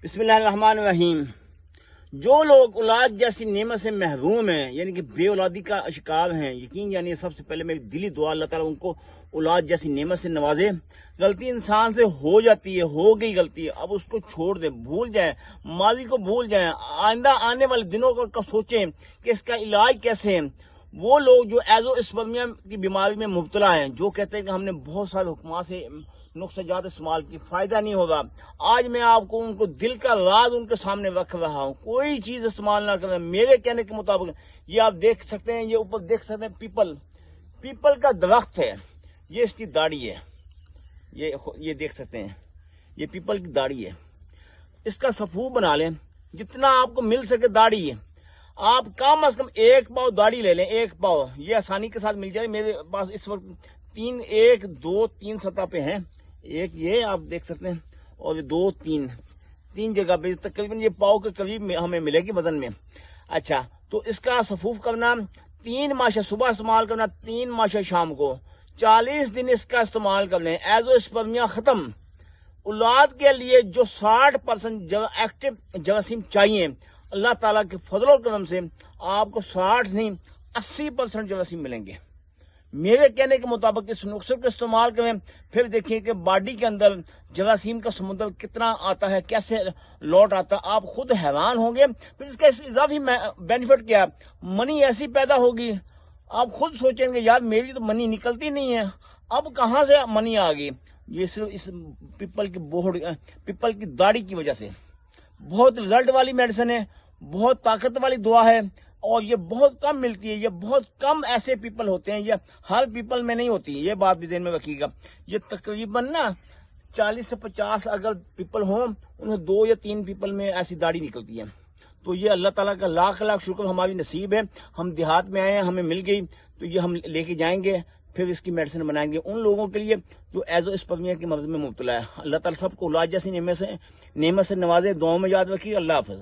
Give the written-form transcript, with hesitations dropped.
بسم اللہ الرحمن الرحیم۔ جو لوگ اولاد جیسی نعمت سے محروم ہیں، یعنی کہ بے اولادی کا شکار ہیں، یقین یعنی سب سے پہلے میری دلی دعا اللہ تعالیٰ ان کو اولاد جیسی نعمت سے نوازے۔ غلطی انسان سے ہو جاتی ہے، ہو گئی غلطی، اب اس کو چھوڑ دیں، بھول جائیں، ماضی کو بھول جائیں، آئندہ آنے والے دنوں کو سوچیں کہ اس کا علاج کیسے ہے۔ وہ لوگ جو ایزواسپرمیا کی بیماری میں مبتلا ہیں، جو کہتے ہیں کہ ہم نے بہت سارے حکمات سے نقص جات استعمال کی، فائدہ نہیں ہوگا، آج میں آپ کو ان کو دل کا راز ان کے سامنے رکھ رہا ہوں۔ کوئی چیز استعمال نہ کریں میرے کہنے کے مطابق۔ یہ آپ دیکھ سکتے ہیں، یہ اوپر دیکھ سکتے ہیں پیپل کا درخت ہے، یہ اس کی داڑھی ہے، یہ دیکھ سکتے ہیں، یہ پیپل کی داڑھی ہے۔ اس کا صفو بنا لیں جتنا آپ کو مل سکے داڑھی ہے، آپ کم از کم 1 پاؤ داڑھی لے لیں، 1 پاؤ، یہ آسانی کے ساتھ مل جائے۔ میرے پاس اس وقت 3 سطح پہ ہیں، ایک یہ آپ دیکھ سکتے ہیں، اور 2 3 جگہ پہ تقریباً یہ پاؤ کے قریب ہمیں ملے گی وزن میں۔ اچھا، تو اس کا صفوف کرنا 3 ماشا صبح استعمال کرنا، 3 ماشا شام کو، 40 دن اس کا استعمال کر لیں، ایزواسپرمیا ختم۔ اولاد کے لیے جو 60% ایکٹیو جراثیم چاہیے، اللہ تعالیٰ کے فضل و کرم سے آپ کو 60 نہیں 80% جراثیم ملیں گے۔ میرے کہنے کے مطابق اس نسخے کو استعمال کریں، پھر دیکھیں کہ باڈی کے اندر جراثیم کا سمندر کتنا آتا ہے، کیسے لوٹ آتا ہے، آپ خود حیران ہوں گے۔ پھر اس کا اضافی بینیفٹ کیا ہے، منی ایسی پیدا ہوگی، آپ خود سوچیں گے یار میری تو منی نکلتی نہیں ہے، اب کہاں سے منی آ گئی؟ یہ صرف اس پیپل کی داڑھی کی وجہ سے۔ بہت رزلٹ والی میڈیسن ہے، بہت طاقت والی دعا ہے، اور یہ بہت کم ملتی ہے۔ یہ بہت کم ایسے پیپل ہوتے ہیں، یہ ہر پیپل میں نہیں ہوتی، یہ بات بھی ذہن میں رکھیے گا۔ یہ تقریباً 40 سے 50 اگر پیپل ہوں، ان میں 2 یا 3 پیپل میں ایسی داڑھی نکلتی ہے۔ تو یہ اللہ تعالیٰ کا لاکھ لاکھ شکر، ہماری نصیب ہے، ہم دیہات میں آئے ہیں، ہمیں مل گئی، تو یہ ہم لے کے جائیں گے، پھر اس کی میڈیسن بنائیں گے ان لوگوں کے لیے جو ایزواسپرمیا کے مرض میں مبتلا ہے۔ اللہ تعالیٰ سب کو اولاد جیسی نعمت سے نوازے۔ دعاؤں میں یاد رکھیے۔ اللہ حافظ۔